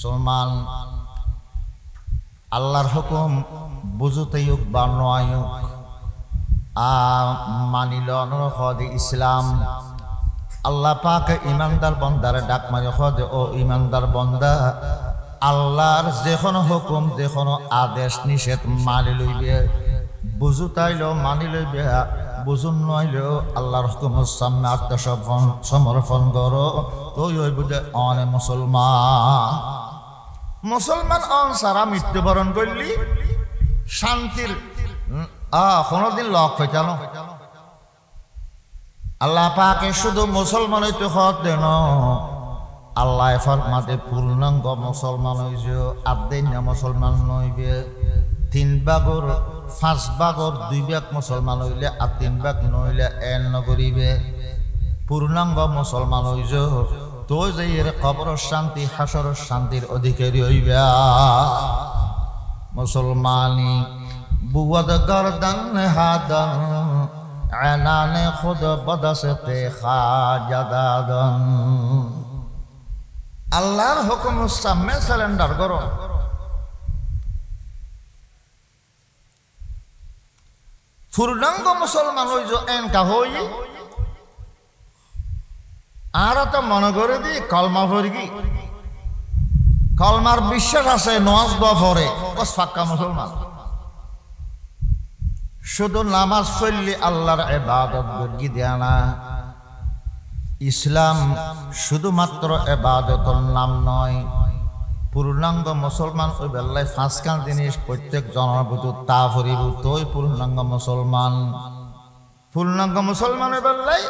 মুসলমান আল্লাহর হুকুম বুঝতেই হোক বা নয় হোক মানিল অনুরোধ ইসলাম আল্লাহ পাক ইমানদার বন্দারে ডাক মারি হদে ও ইমানদার বন্দা আল্লাহর যে কোনো হুকুম যে কোনো আদেশ নিষেধ মানি লইবে বুঝুতাইল মানি লইবে বুঝুন নইলেও আল্লাহর হুকুমের সামনে আত্মসমর্পণ করো তুই ওই বুঝে অনে মুসলমান অন সারা মৃত্যুবরণ করলি শান্তির কোনোদিন লক পেটাল আল্লাহ পাকে শুধু মুসলমান হইতে হত দেন আল্লাহ ফরমাতে পূর্ণাঙ্গ মুসলমান হইছে আদেন মুসলমান নইবে 3 ভাগর 5 ভাগর 2 ভাগ মুসলমান হইলে আর 3 ভাগ নইলে এন নকরিবে পূর্ণাঙ্গ মুসলমান হইছে তো যে এর কবর শান্তি হাসর শান্তির অধিকারী হইবা মুসলমানি বুয়াদ গর্দন হাদন আনানে খুদ বদসতে খাজাদাদন আল্লাহর হুকুম সামনে সারেন্ডার করো পূর্ণাঙ্গ মুসলমান হইছো এনকা হই আর তো মনে করে দি কলমা পড়ি কলমার বিশ্বাস আছে নামাজ পড়ে বস পাক্কা মুসলমান শুধু নামাজ পড়লে আল্লাহর ইবাদত গড়ি দেয় না ইসলাম শুধুমাত্র ইবাদতের নাম নয় পূর্ণাঙ্গ মুসলমান ওই বেলায় 5খান জিনিস প্রত্যেক জনের ভিতর তা ভরিব তোই পূর্ণাঙ্গ মুসলমান ওই বেলায়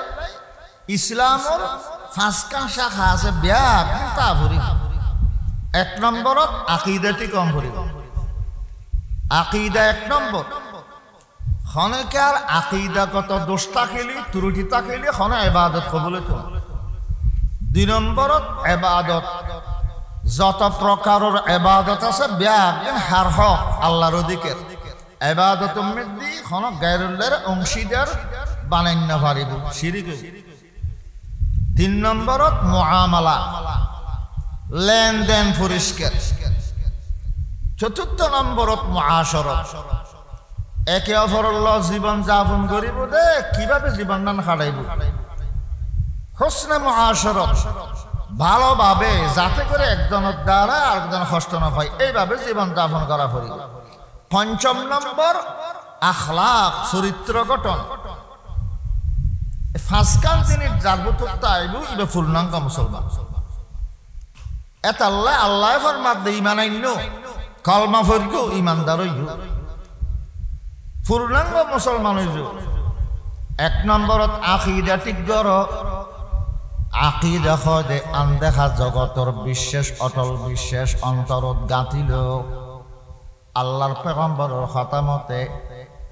ইসলামের 5খান শাখা আছে ব্যাগ তা ভরিব 1 নম্বরত আকীদাটি কম ভরিব আকীদা 1 নম্বর খনেকার আকীদাগত দোষ থাকিলে ত্রুটি থাকিলে খনে ইবাদত কবুল হইতো 2 নম্বরত ইবাদত যত প্রকারের ইবাদত আছে ব্যাগ হার হক আল্লাহর অধিকার ইবাদত মধ্যে খন গায়রুল্লাহর অংশীদার বানাইন না পারিব শিরক 3 নম্বরত মুআমালা লেনদেন পরিষ্কার 4 নম্বরত মুআশারাত একে অপরের জীবন যাপন করিব দে কিভাবে জীবন নান কাটাইব হুসনে মুআশারাত ভালোভাবে যাতে করে একজনের দ্বারা আরেকজন কষ্ট না পায় এইভাবে জীবন যাপন করা পড়িব 5 নম্বর আখলাক চরিত্র গঠন 5খান জিনিস যার ভিতর তাইব ইবে পূর্ণাঙ্গ মুসলমান এটা আল্লাহ ফরমাত দে ঈমান আইনো কলমা পড়িব ঈমানদার হইব পূর্ণাঙ্গ মুসলমান হইব 1 নম্বরত আকীদা ঠিক করো আকীদা হদে আনদেখা জগতর বিশ্বাস অটল বিশ্বাস অন্তরত গাঁথিল আল্লাহর পেগম্বরের কথা মতে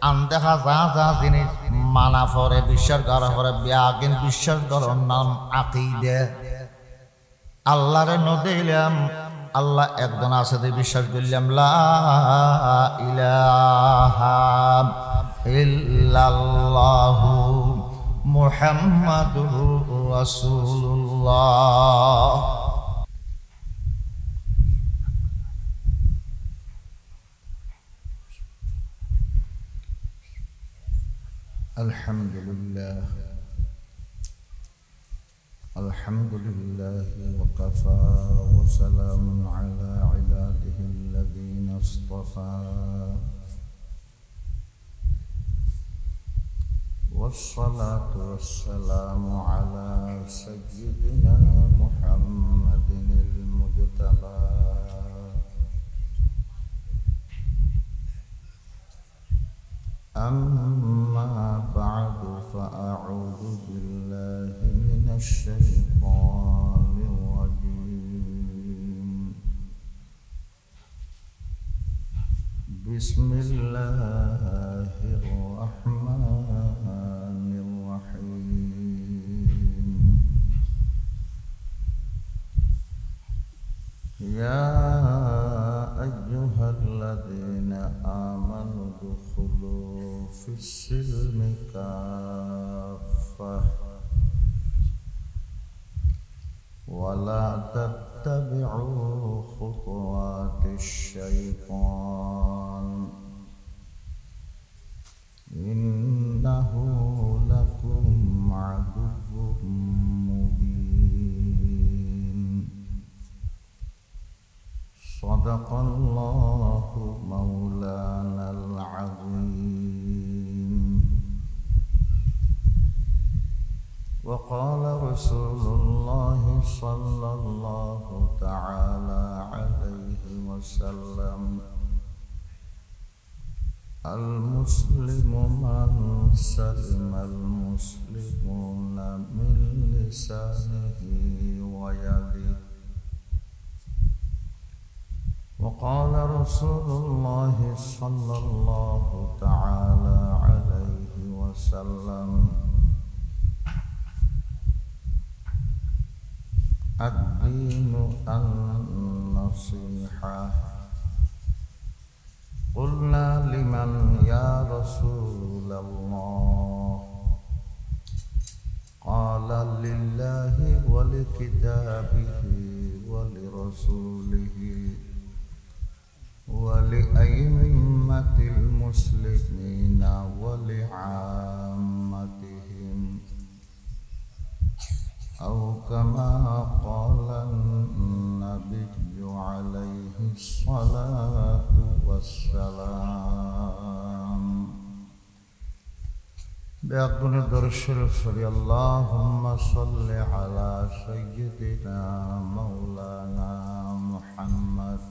আনদেখা যা জিনিস মানা পরে বিশ্বাস করা পরে ব্যাগিন বিশ্বাস করার নাম আকীদা আল্লাহরে নদিলাম আল্লাহ একজন আছে দে বিশ্বাস করলাম লা ইলাহা ইল্লাল্লাহু মুহাম্মাদুর রাসূলুল্লাহ আলহামদুলিল্লাহ ওয়াকাফা ওয়া সালামুন আলা ইবাদিহিল্লাযীনা ইসতাফা والصلاة والسلام على سيدنا محمد المجتبى أما بعد فأعوذ بالله من الشيطان الرجيم بسم الله الرحمن الرحيم يا أيها الذين آمنوا ادخلوا في السلم كافة ولا تتبعوا صدق الله مولانا العظيم وقال رسول الله صلى الله تعالى عليه وسلم المسلم من سلم المسلمون من لسانه ويده وقال رسول الله صلى الله تعالى عليه وسلم الدين النصيحة قلنا لمن يا رسول الله قال لله ولكتابه ولرسوله ولأئمة المسلمين ولعامتهم أو كما قال النبي عليه الصلاة والسلام بأقول الشرف اللهم صل على سيدنا مولانا محمد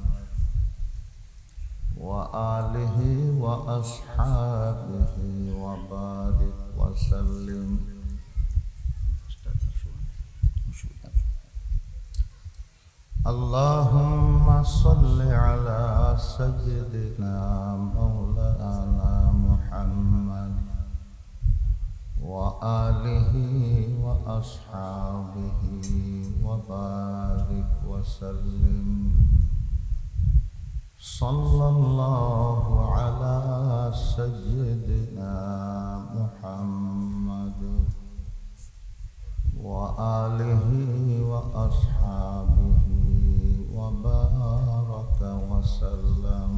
وآله وأصحابه وبارك وسلم اللهم صل على سيدنا مولانا محمد وآله وأصحابه وبارك وسلم صلى الله على سيدنا محمد وآله وأصحابه وبارك وسلم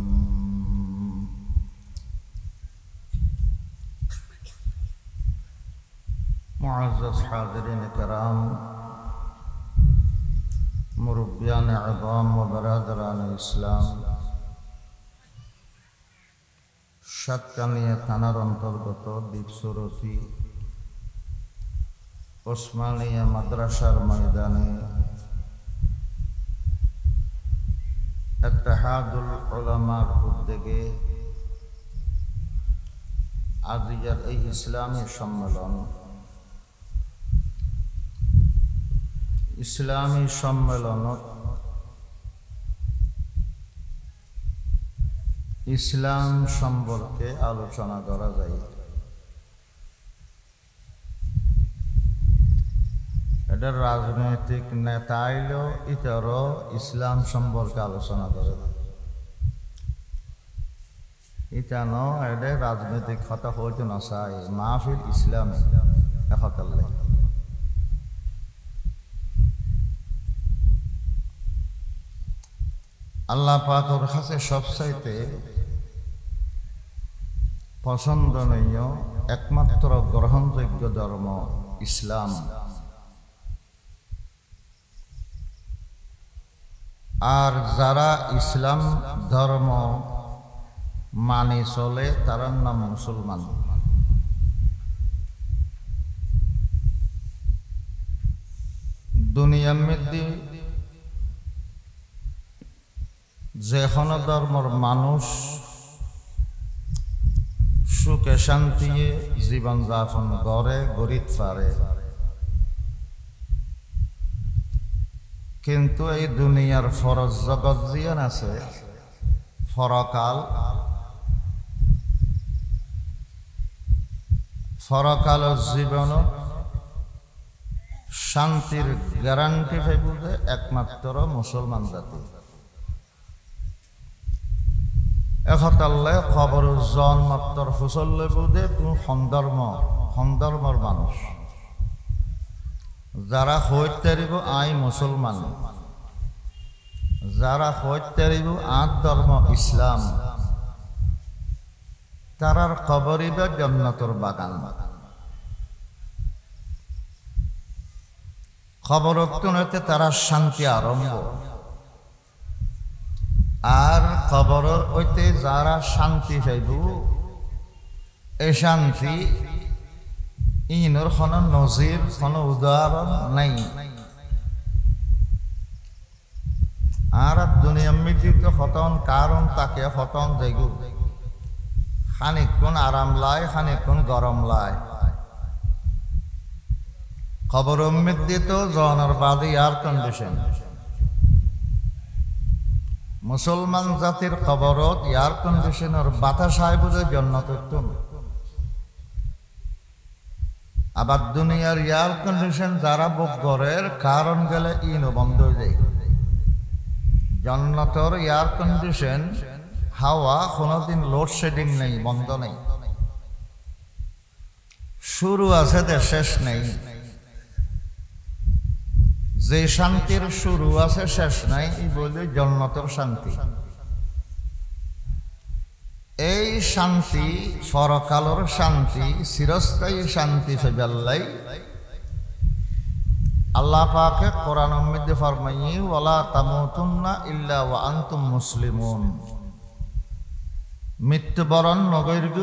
معزز حاضرین کرام مربیان عظام و برادران اسلام সাতকানিয়া থানার অন্তর্গত দ্বীপসুরতি ওসমানিয়া মাদ্রাসার ময়দানে ইত্তেহাদুল উলামার উদ্যোগে আজিজার এই ইসলামী সম্মেলন ইসলাম সম্পর্কে আলোচনা করা যায়। এটার রাজনৈতিক নেতা আইলেও ইতারও ইসলাম সম্পর্কে আলোচনা করে ইতানো এদের রাজনৈতিক কথা হইতে না চাই মাহফিল ইসলামে একতাল্লাই আল্লাহ পাকের কাছে সবচাইতে পছন্দনীয় একমাত্র গ্রহণযোগ্য ধর্ম ইসলাম। আর যারা ইসলাম ধর্ম মানে চলে তার নাম মুসলমান। দুনিয়ার মধ্যে যে কোনো ধর্মের মানুষ সুখে শান্তিতে জীবন যাপন করে গরিব পারে, কিন্তু এই দুনিয়ার ফরজ জগৎ জিয়ান আছে ফরকালের জীবন শান্তির গ্যারান্টি পাইবে একমাত্র মুসলমান জাতি। একতাল্লে খবর জন্মাত্র ফুসল্লে বুধে সন্দর্মর মানুষ যারা হইতারিব আই মুসলমান, যারা হইতারিব আট ধর্ম ইসলাম, তারার কবরিবে জান্নাতুর বাগান। খবর হতে তারা শান্তি আরম্ভ। আর কবরের ওইতে যারা শান্তি পাইব এই শান্তি ইনোর কোনো নজির কোনো উদাহরণ নাই। আর দুনিয়া মৃত্যুতে হতন কারণ তাকে হতন যাইগু খানিকক্ষণ আরাম লাই খানিকক্ষণ গরম লাই। খবর মৃত্যু জনের বাদে এয়ার কন্ডিশন। মুসলমান জাতির খবরত এয়ার কন্ডিশনের বাতাস হয় বুঝে জন্নত। আবার দুনিয়ার এয়ার কন্ডিশন যারা বুক করের কারণ গেলে ইনো বন্ধ হয়ে যায়। জন্নতর এয়ার কন্ডিশন হাওয়া কোনোদিন লোডশেডিং নেই, বন্ধ নেই, শুরু আছে দে শেষ নেই। যে শান্তির শুরু আছে শেষ নাই এই বলে জন্নতর শান্তি। এই শান্তি পরকালের শান্তি, চিরস্থায়ী শান্তি ফেবাল্লাই আল্লাহ পাকে কোরআনের মধ্যে ফরমাই ওয়ালা তামুতুন্না ইল্লা ওয়া আনতুম মুসলিমুন। মৃত্যুবরণ নগৈর্য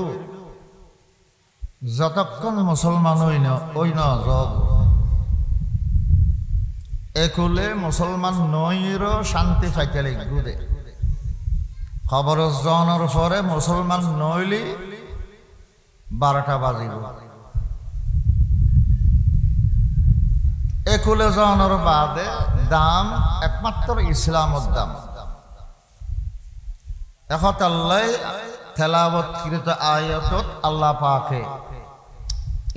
যতক্ষণ মুসলমান ওই ন জগ একুলে মুসলমান নইরও শান্তি পাইতে লিখবে। খবর জনের পরে মুসলমান নইলি 12টা বাজিব। একুলে জনের বাদে দাম একমাত্র ইসলামর দাম। এখন আল্লাহ তেলাওয়াতকৃত আয়াতত আল্লাহ পাকে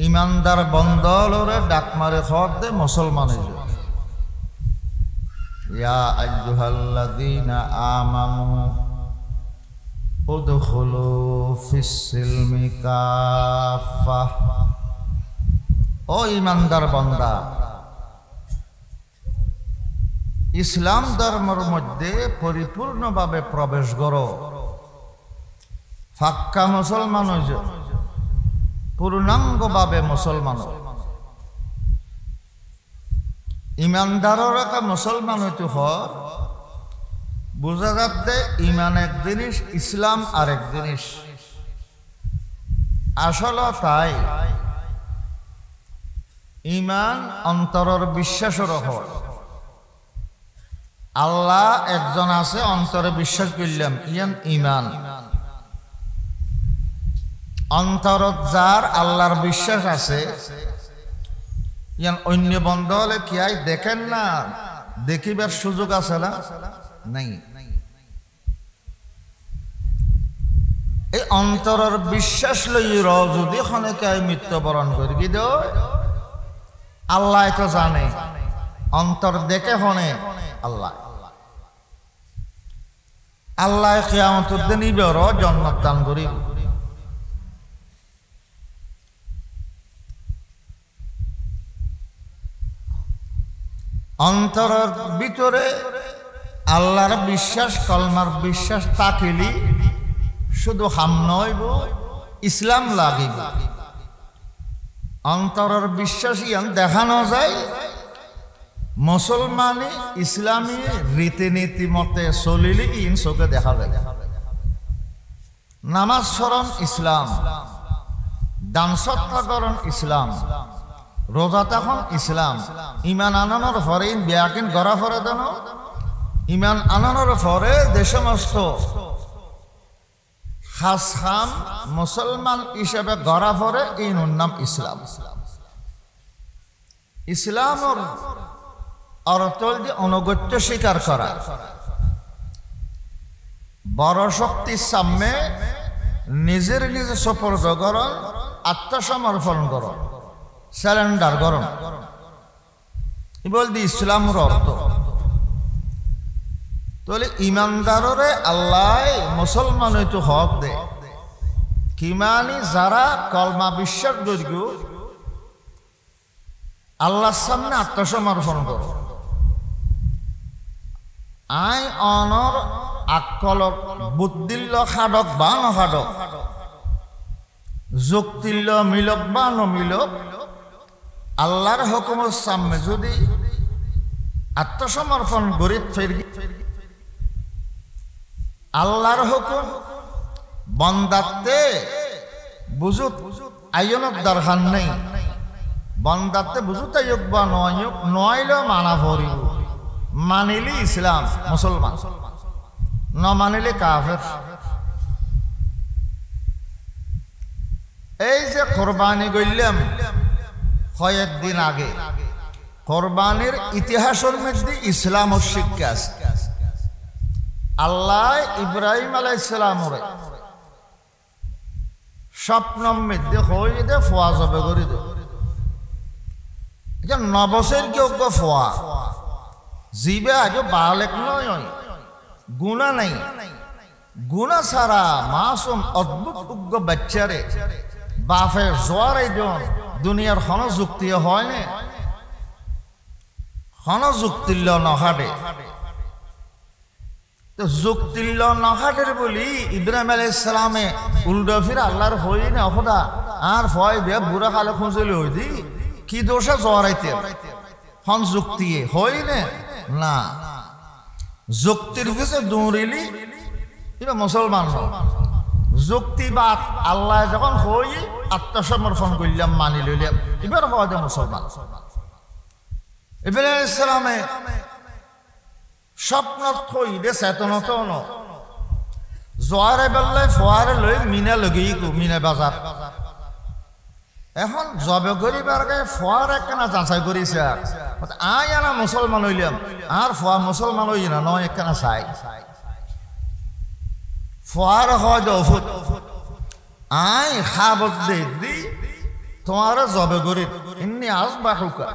ইমানদার বন্দলরে ডাক মারে খত দে মুসলমান হইল। ইয়া আইয়ুহাল্লাযীনা আমানু উদখুলু ফিস-সিলমি কাফা। ও ইমানদার বান্দা, ইসলাম ধর্মের মধ্যে পরিপূর্ণভাবে প্রবেশ করো। ফাক্কা মুসলমান হইজ, পূর্ণাঙ্গভাবে মুসলমান। ইমানদারের একটা মুসলমান হইতে হয় বোঝা যাচ্ছে ইমান এক জিনিস, ইসলাম আরেক জিনিস। আসলে তাই ইমান অন্তরের বিশ্বাসের হয়। আল্লাহ একজন আছে অন্তরে বিশ্বাস করলাম, ইয়ান ইমান। অন্তরত যার আল্লাহর বিশ্বাস আছে ইয়ান অন্য বন্ধ হলে কি আই দেখেন না, দেখিবার সুযোগ আছে না নাই। এই অন্তরের বিশ্বাস লই যদি খনেকে মৃত্যুবরণ করি কি দেও আল্লাহ তো জানে, অন্তর দেখে হনে আল্লাহ। আল্লাহ কিয়ামতের দিন ইবের জান্নাত দান করি। অন্তরের ভিতরে আল্লাহর বিশ্বাস, কলমার বিশ্বাস তাকিলি শুধু হাম নইব, ইসলাম লাগিব। অন্তরের বিশ্বাস ইয়ান দেখানো যায় মুসলমানি ইসলামী রীতিনীতি মতে চলিলে ইন চোখে দেখা যায়। নামাজ স্মরণ ইসলাম, দান সৎকারণ ইসলাম, রোজা তখন ইসলাম। ইমান আনানোর পরে বিয়াকিন গড়া ফরে দেন, ইমান আনানোর পরে যে সমস্ত খাস খাম মুসলমান হিসেবে গড়া ফরে এই নাম ইসলাম। ইসলামর অর্থ অনুগত্য স্বীকার করা, বড় শক্তির সামনে নিজের নিজে সপর্দ করণ, আত্মসমর্পণ করণ, স্যালেন্ডার করণ, বলদি ইসলামের অর্থ। তাহলে ইমানদাররে আল্লাহ মুসলমান হইতে হক দে কিমানি যারা কলমা বিশ্বাস যোগ্য আল্লাহর সামনে আত্মসমর্পণ করো। আই অনর আকলক বুদ্ধিল্য খাদক বা নখাদক, যুক্তিল্য মিলক বা নমিলক, আল্লাহর হুকুমের সামনে যদি আত্মসমর্পণ গরিব ফের আল্লাহর হুকুম বন্দাতে বুঝুত আইনত দরকার নেই, বন্দাতে বুঝুত আইক বা নয়ক নয়লে মানা ভরিব, মানিলি ইসলাম মুসলমান, ন মানিলে কাফের। এই যে কোরবানি করলাম কয়েকদিন আগে, কোরবানির ইতিহাসের মধ্যে ইসলামের শিক্ষা আছে। আল্লাহ ইব্রাহিম আলাইহিস সালামের স্বপ্নের মধ্যে হয়ে দে ফোয়া জবে করে দে, এটা 9 বছর কেউ ফোয়া জিবে আজ বালেক নয়, গুণা নাই, গুণা ছাড়া মাসুম অদ্ভুত উগ্র বাচ্চারে বাফে জোয়ার একজন দুনিয়ার হন যুক্তি হয় না, হন যুক্তিল্য নহাটে। তো যুক্তিল্য নহাটের বলি ইব্রাহিম আলাইহিস সালামে উল্টো ফিরে আল্লাহর হই না খোদা আর ভয় বে বুড়া কালে খুঁজলে হই দি কি দোষে জড়াইতে হন যুক্তি হই না, যুক্তির পিছে দৌড়িলি এবার মুসলমান যুক্তিবাদ আল্লাহ যখন হই আত্মসমর্পণ করলাম মানি লইলাম এবার হয় মুসলমান। ইব্রাহিম আলাইহিস সালামে স্বপ্ন থই দে চেতনত ন জোয়ারে বেলায় ফোয়ারে লই মিনা লগেই মিনা বাজার এখন জবে করিবার গে ফোয়ার একখানা যাচাই করিছে আই আনা মুসলমান হইলাম আর ফোয়া মুসলমান হই না নয় একখানা চাই ফোয়ার হয় দফুত আই খাবত দে দি তোমার জবে করি এমনি আজ বাহুকা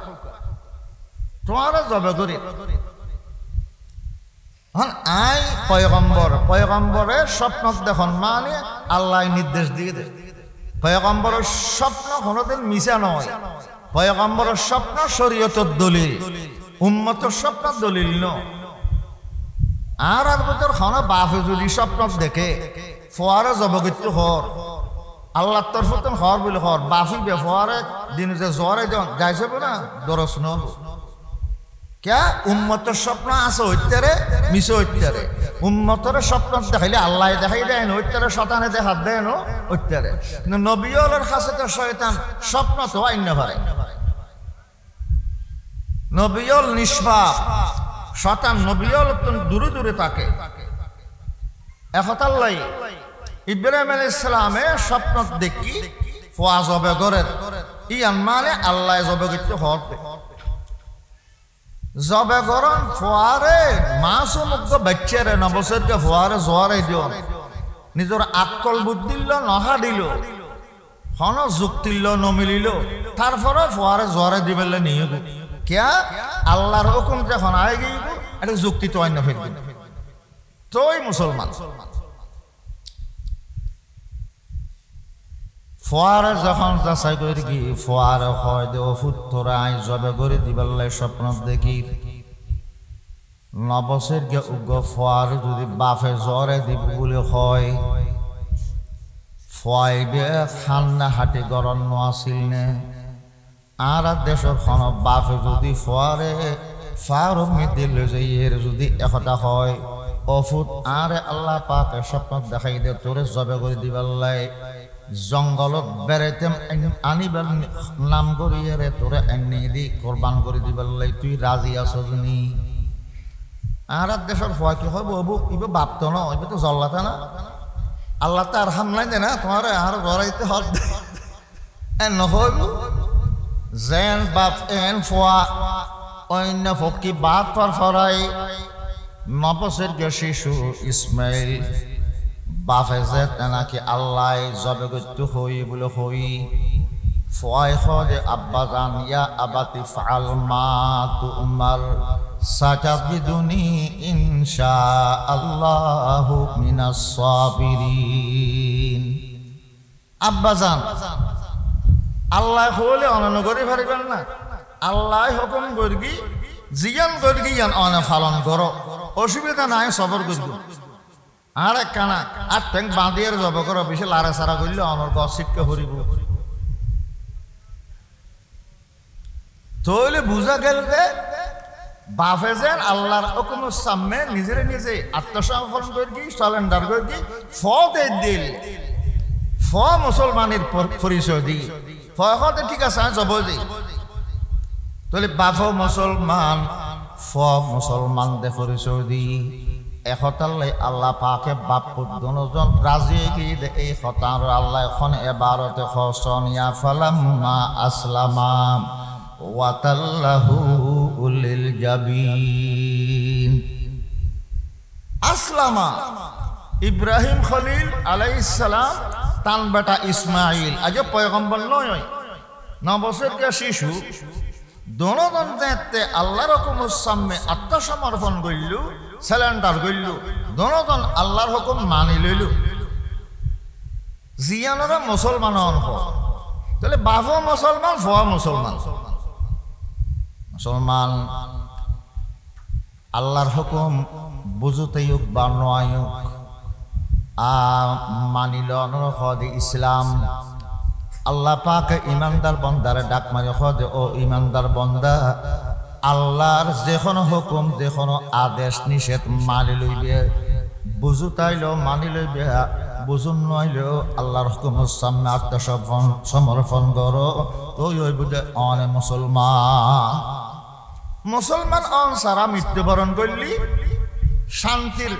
তোমার জবে করি আই পয়গম্বরের স্বপ্ন দেখুন মানে আল্লাহ নির্দেশ দিয়ে দেয়। পয়গম্বরের স্বপ্ন কোনোদিন মিছা নয়, পয়গম্বরের স্বপ্ন শরীয়তের দলিল, উম্মতের স্বপ্ন দলিল নয়। আর ভিতর খানা বাপে যদি স্বপ্ন দেখে ফোয়ারে জবগিত হর আল্লাহ তরফতন হর বলে হর বাফি বে ফোয়ারে দিন যে জ্বরে যাইছে না দরস ন ক্যা উম্মতের স্বপ্ন আছে হইতারে মিশে হইতারে, উম্মতের স্বপ্ন দেখাইলে আল্লাহ দেখাই দেয় না হইতারে শতানে দেখা দেয় না হইতারে, কিন্তু নবীর কাছে তো শয়তান স্বপ্ন তো আইন পারে, নবীর নিষ্পাপ শতান নবীর দূরে দূরে থাকে। একতাল্লাই ইব্রাহিম আলাইহিস সালামে স্বপ্ন দেখি ফোয়া জবে করে ইয়ান মানে আল্লাহ জবে করতে হতে জবে গরম ফোয়ারে মাসুম বাচ্চারে 9 বছরকে ফোয়ারে জোয়ারে দিও নিজের আকল বুদ্ধিল নহা দিল হন যুক্তিল নমিলিল তারপরে ফোয়ারে জোয়ারে দিবেলে নিয়ে ক্যা আল্লাহর হুকুম যখন আই গিয়ে এটা যুক্তি তো আইন ফেলবি তোই মুসলমান। ফোয়ারে যখন যাচাই করে কি ফোয়ারে হয় দে ফুত্তরা আই জবে করে দিবাল্লে স্বপ্ন দেখি 9 বছর গে উগ্র ফোয়ারে যদি বাফে জ্বরে দিব বলে হয় ফয়বে খান্না হাটে গরম আসিল নে আর দেশের খন বাফে যদি ফোয়ারে ফার মিদিল যাইয়ের যদি একতা হয় অফুত আরে আল্লাহ পাকে স্বপ্ন দেখাই দে তোরে জবে করে দিবাল্লাই জঙ্গলত বেড়াইতে আনিবার নাম করিয়ে রে তোরে এনে দি কোরবান করে দিবার লাই তুই রাজি আছস নি আর দেশের ফয় কি হয় বাবু ইবে বাপতো না ইবে তো জল্লাতা না আল্লাহ তো আর হামলাই দে না তোমার আর জড়াইতে হল নহব জেন বাপ এন ফোয়া অন্য ফকি বাপ পর ফরাই 9 বছর গে শিশু ইসমাইল বাফে যে নাকি আল্লাহ জবে করতে হই বলে হই ফয় খে আব্বা জান ইয়া আবাতি ফাল মা তুমার সাতাবিদুনি ইনশাআল্লাহু মিনাস সাবিরিন। আব্বা জান আল্লাহ হলে অনন্য করে পারিবেন না, আল্লাহ হুকুম করগি জিয়ান করগি ইয়ান অন পালন করো অসুবিধা নাই সবর করব আর এক কানা আর ঠেং বাঁধিয়ে জব করো বেশি লারা সারা করলে আমার গছ ছিটকে ভরিব তাহলে বুঝা গেল যে বাপে যেন আল্লাহর হুকুমের সামনে নিজের নিজে আত্মসমর্পণ করে কি সারেন্ডার করে কি দিল মুসলমানের পরিচয় দি ফতে ঠিক আছে যাব দি তাহলে বাপ মুসলমান মুসলমান দে পরিচয় দি এখতাল্লাই আল্লাহ পাকে বাপ দুজন রাজি কি দে এই খতার আল্লাহ এখন এবারতে খসনিয়া ফালাম্মা আসলামা ওয়াতাল্লাহু লিল জাবিন আসলামা ইব্রাহিম খলিল আলাইহিস সালাম তান বেটা ইসমাইল আজ পয়গম্বর নয় 9 বছরের শিশু দুজন দেখতে আল্লাহর হুকুমের সামনে আত্মসমর্পণ করিল সারেন্ডার করিল দুজন আল্লাহর হুকুম মানি লইল জিয়ানরা মুসলমান তাহলে বাপ মুসলমান মুসলমান মুসলমান আল্লাহর হুকুম বুঝতেই হোক বা নয় হোক মানিল অনুরোধে ইসলাম আল্লাহ পাক ইমানদার বন্দারে ডাক মারি খদে ও ইমানদার বন্দা আল্লাহর যে কোনো হুকুম যে কোনো আদেশ নিষেধ মানি লইবে বুঝুতাইল মানি লইবে বুঝুন নইলেও আল্লাহর হুকুমের সামনে আত্মসমর্পণ করো তো ওই বুঝে অনে মুসলমান অন সারা মৃত্যুবরণ করলি শান্তির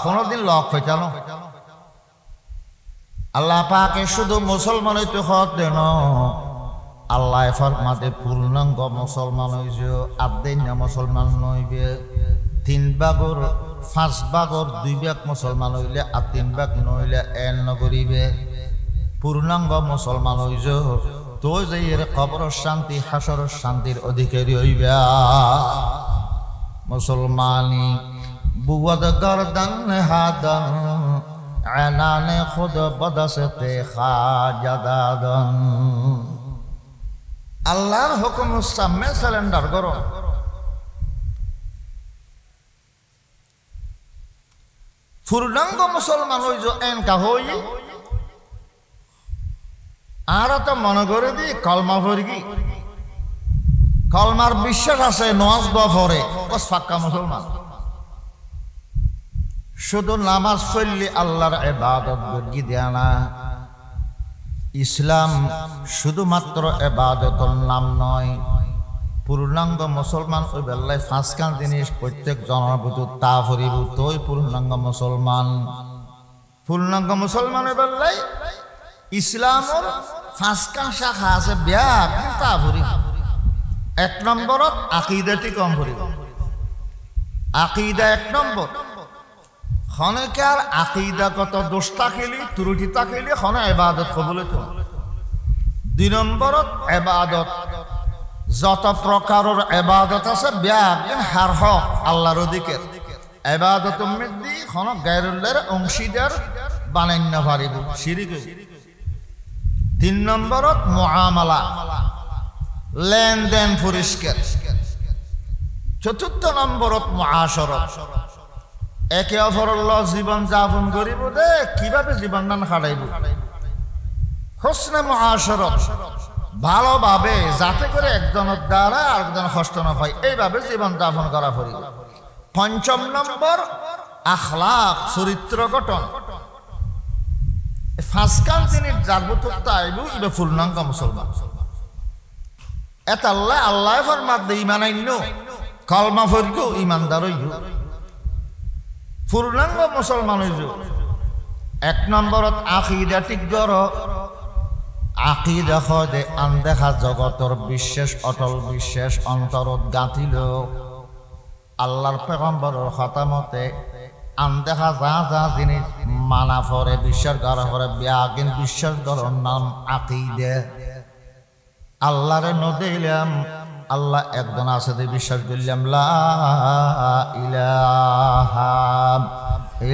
কোনদিন লক পেটানো আল্লাহ পাকে শুধু মুসলমান হইতে হত দেন আল্লাহ ফরমাতে পূর্ণাঙ্গ মুসলমান হইছে আদেন মুসলমান নইবে 3 ভাগর 5 ভাগর 2 ভাগ মুসলমান হইলে আর 3 ভাগ নইলে এন নগরিবে পূর্ণাঙ্গ মুসলমান হইছে তো যে এর কবর শান্তি হাসর শান্তির অধিকারী হইবা মুসলমানি বুয়াদ গর্দন হাদন আনানে খুদ বদসতে খাজাদাদন আল্লাহর হুকুম সামনে সারেন্ডার করো পূর্ণাঙ্গ মুসলমান হইজ এনকা হই আর তো মনে করে দি কলমা ফরগি কলমার বিশ্বাস আছে নওয়াজ দোয়া পড়ে বস পাক্কা মুসলমান শুধু নামাজ পড়লে আল্লাহর ইবাদত গড়ি দেয় না ইসলাম শুধুমাত্র ইবাদতের নাম নয় পূর্ণাঙ্গ মুসলমান ওই বেলায় 5খান জিনিস প্রত্যেক জনের প্রতি তা ফরিব তোই পূর্ণাঙ্গ মুসলমান ওই বেলায় ইসলামের 5খান শাখা আছে ব্যাগ তা ফরিব 1 নম্বরত আকীদাটি কম ফরিব আকীদা 1 নম্বর খনেকার আকীদাগত দোষ থাকিলে ত্রুটি থাকিলে খনে ইবাদত কবুল হইতো 2 নম্বরত ইবাদত যত প্রকারের ইবাদত আছে ব্যাগিন হার হক আল্লাহর অধিকার ইবাদত মধ্যে খন গায়রুল্লাহর অংশীদার বানাই না পারিব শিরক 3 নম্বরত মুআমালা লেনদেন পরিষ্কার 4 নম্বরত মুআশারাত একে অপরের জীবন যাপন করিব দে কিভাবে জীবন দান খাটাইব হোসনে মুআশারাত ভালোভাবে যাতে করে একজনের দ্বারা আরেকজন কষ্ট না পায় এইভাবে জীবন যাপন করা পড়িব 5 নম্বর আখলাক চরিত্র গঠন 5খান জিনিস যার ভিতর তাইব ইবে পূর্ণাঙ্গ মুসলমান এত আল্লাহ ফরমাত দে ঈমান আইনো কলমা পড়িও ঈমানদার হইও পূর্ণাঙ্গ মুসলমান হইজ 1 নম্বরত আকীদা ঠিক করো আকীদা খদে আনদেখা জগতর বিশ্বাস অটল বিশ্বাস অন্তরত গাঁথিল আল্লাহর পয়গম্বরের খতামতে আনদেখা যা জিনিস মানা পরে বিশ্বাস করা পরে ব্যাগিন বিশ্বাস করার নাম আকীদা আল্লাহরে নদিলাম আল্লাহ একজন আছে যে বিশ্বাস করলাম লা ইলাহা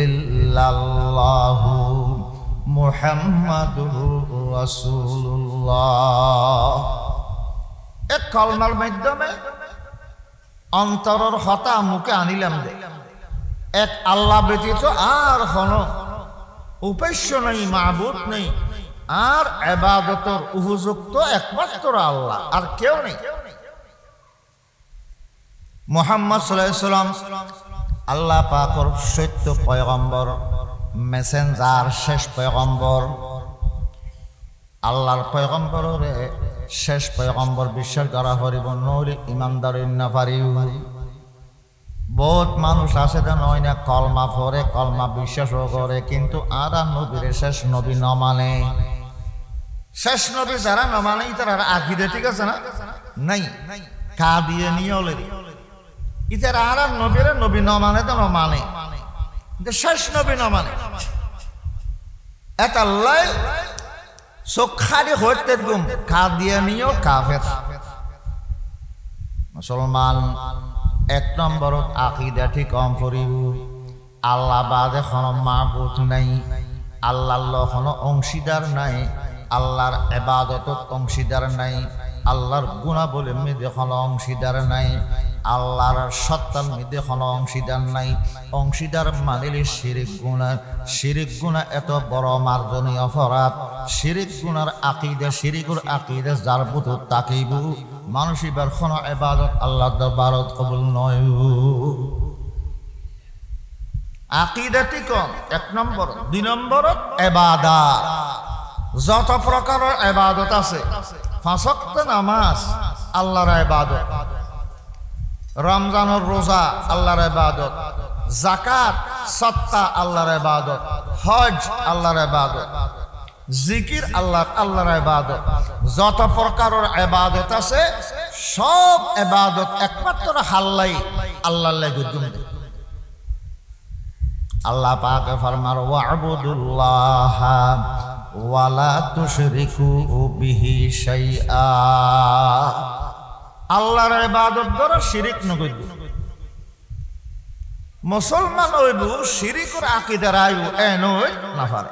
ইল্লাল্লাহু মুহাম্মাদুর রাসূলুল্লাহ এক কলমার মাধ্যমে অন্তরের হতা মুখে আনিলাম দে এক আল্লাহ ব্যতীত আর কোনো উপাস্য নেই মাবুদ নেই আর ইবাদতের উপযুক্ত একমাত্র আল্লাহ আর কেউ নেই মুহাম্মদ সাল্লাল্লাহু আলাইহি ওয়াসাল্লাম আল্লাহ পাকের সত্য পয়গম্বর, মেসেঞ্জার, শেষ পয়গম্বর। আল্লাহর পয়গম্বরে শেষ পয়গম্বর বিশ্বাস করা হরিব নইলে ইমানদার না পারিব। বহুত মানুষ আছে যে নয় না কলমা পড়ে, কলমা বিশ্বাসও করে, কিন্তু আর নবীর শেষ নবী ন মানে। শেষ নবী যারা ন মানে তারা আকীদা ঠিক আছে না নাই কা দিয়ে নিয়ে ইতারা আর নবীরে নবী ন মানে তো ন মানে, শেষ নবী ন মানে। এটা লাই চোখারি হইতে গুম কা দিয়ে নিয়েও কাফের। মুসলমান এক নম্বরত আকীদা ঠিক কম করিব। আল্লাহ বাদে কোনো মাবুদ নাই, আল্লাহর কোনো অংশীদার নাই, আল্লাহর ইবাদতত অংশীদার নাই, আল্লাহর গুণাবলী মধ্যে কোনো অংশীদার নাই, আল্লাহর সত্তার মধ্যে কোনো অংশীদার নাই। অংশীদার মানিলে শিরিক গুনাহ। শিরিক গুনাহ এত বড় মার্জনীয় অপরাধ। শিরিক গুনার আকীদা, শিরিকুর আকীদা যার বুত তাকিব মানুষ এবার কোনো ইবাদত আল্লাহর দরবারত কবুল নয়। আকীদা ঠিক এক নম্বর। দুই নম্বরত ইবাদত, যত প্রকারের ইবাদত আছে, পাঁচ ওয়াক্ত নামাজ আল্লাহর ইবাদত, রমজানের রোজা আল্লাহর ইবাদত, যাকাত সাদকা আল্লাহর ইবাদত, হজ আল্লাহর ইবাদত, জিকির আল্লাহর ইবাদত। যত প্রকারের ইবাদত আছে সব ইবাদত একমাত্র হাল্লাই আল্লাহর লাগি দুম। আল্লাহ পাক ফরমার ওয়া'বুদুল্লাহ ওয়ালা তুশরিকু বিহি শাইআ। আল্লাহর ইবাদত দ্বারা শিরিক নকরিব। মুসলমান হইব শিরিকর আকীদার আইব এনই না পারে।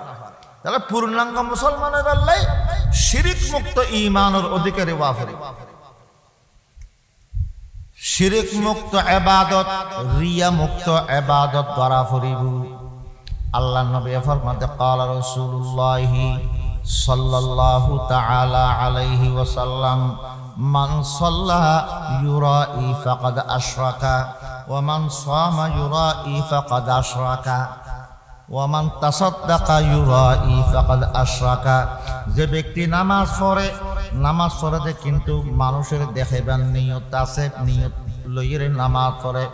তাহলে পূর্ণাঙ্গ মুসলমান হইবালাই শিরিক মুক্ত ঈমানের অধিকারী হওয়া পারে। শিরিক মুক্ত ইবাদত, রিয়া মুক্ত ইবাদত করা পড়িব। আল্লাহ নবী ফরমাতে ক্বালা রাসূলুল্লাহ সাল্লাল্লাহু তাআলা আলাইহি ওয়াসাল্লাম মান সাল্লা ইউরাই ফাকাদ আশরাকা ওয়া মান সামা ইউরাই ফাকাদ আশরাকা ওয়া মান তাসাদ্দাকা ইউরাই ফাকাদ আশরাকা। যে ব্যক্তি নামাজ পড়ে কিন্তু মানুষের দেখাইবার নিয়ত আছে, নিয়ত লইরে নামাজ পড়ে,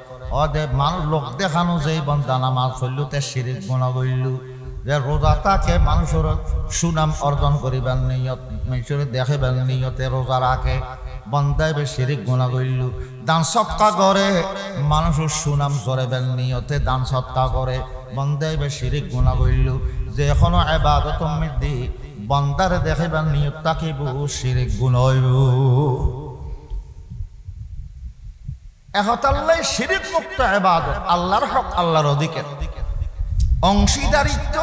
অদে মানুষ লোক দেখানো যে বন্দা নামাজ পড়ল তে শিরিক গুনাহ কইল। যে রোজা তাকে মানুষের সুনাম অর্জন করিবার নিয়ত, মানুষের দেখাইবার নিয়তে রোজা রাখে, বন্দায় শিরিক গুনাহ কইল। দান সৎকা করে মানুষের সুনাম জরাইবার নিয়তে দান সৎকা করে, বন্দায় শিরিক গুনাহ কইল। যে কোনো ইবাদত মধ্যে বন্দারে দেখাইবার নিয়ত তাকিব শিরিক গুনাহ হইব। একতাল্লাই শিরিক মুক্ত ইবাদত, আল্লাহর হক, আল্লাহর অধিকার। অংশীদারিত্ব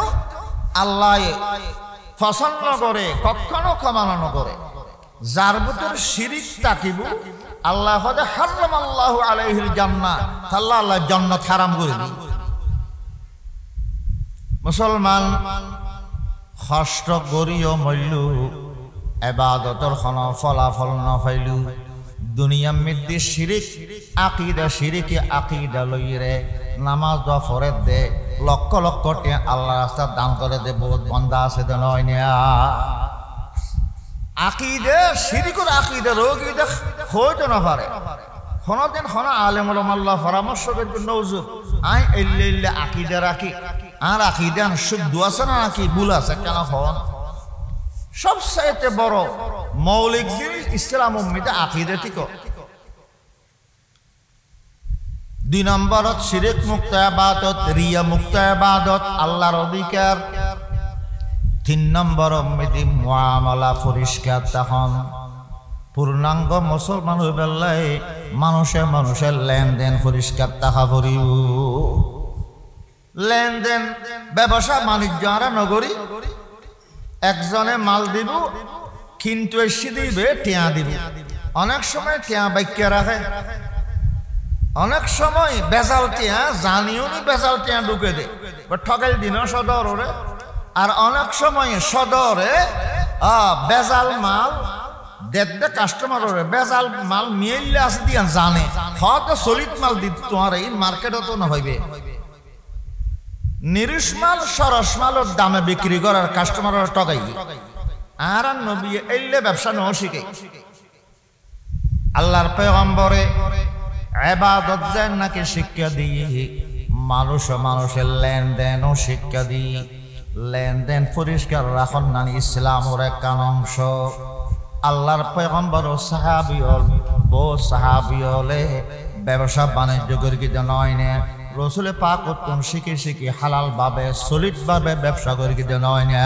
আল্লাহ পছন্দ করে, কখনো ক্ষমানো করে। যার ভিতর শিরিক তাকিব আল্লাহ হারামাল্লাহু আলাইহিল জান্নাহ, আল্লাহ জান্নাত হারাম করে দিই। মুসলমান কষ্ট করিও মইল ইবাদতের কোনো ফলাফল না পাইলু। দুনিয়ার মধ্যে শিরিক আকীদা, শিরিকে আকীদা লইরে নামাজ দোয়া পড়ে দে, লক্ষ লক্ষ টাকা আল্লাহ রাস্তায় দান করে দে। বহুত বন্দা আছে দে নয় না আকীদা, শিরিকুর আকীদা রোগীদা হইতে না পারে। কোনদিন কোন আলেম ওলামা আল্লাহ পরামর্শ করবে নজর আই এল্লে আকীদা রাখি, আর আকীদা শুদ্ধ আছে না নাকি ভুল আছে কেন হন। সবচাইতে বড় মৌলিক জিনিস ইসলাম উম্মতে আকীদা ঠিক। দুই নম্বরত শিরিক মুক্ত ইবাদত, রিয়া মুক্ত ইবাদত, আল্লাহর অধিকার। তিন নম্বর উম্মতি মুআমালা পরিষ্কার তখন। পূর্ণাঙ্গ মুসলমান হয়ে বেলায় মানুষের লেনদেন পরিষ্কার থাকা পড়িব। লেনদেন ব্যবসা বাণিজ্য আমরা নগরী, একজনে মাল দিব কিন্তু এসে দিবে টিয়া দিব। অনেক সময় টিয়া বাক্যা রাখে, অনেক সময় বেজাল টিয়া জানিও নি বেজাল টিয়া ঢুকে দে ঠকাই দিন সদরে। আর অনেক সময় সদরে বেজাল মাল দেড় কাস্টমার বেজাল মাল মিয়াইলে আছে দিয়া জানে হয়তো সলিড মাল দিত তোমার এই মার্কেটে তো না হইবে নিরিশ মাল সরস মালের দামে বিক্রি করার কাস্টমারের টগাই আর নবী এলে ব্যবসা ন শিখে আল্লাহর পয়গম্বরে ইবাদত যেন নাকি শিক্ষা দিয়ে মানুষের লেনদেনও শিক্ষা দিয়ে লেনদেন পরিষ্কার রাখন না ইসলামের এক অংশ আল্লাহর পয়গম্বর সাহাবিয়লে ব্যবসা বাণিজ্য করি কি নয় নে রসুলে পাক উত্তম শিখি হালাল ভাবে সলিড ভাবে ব্যবসা করি কি নয় না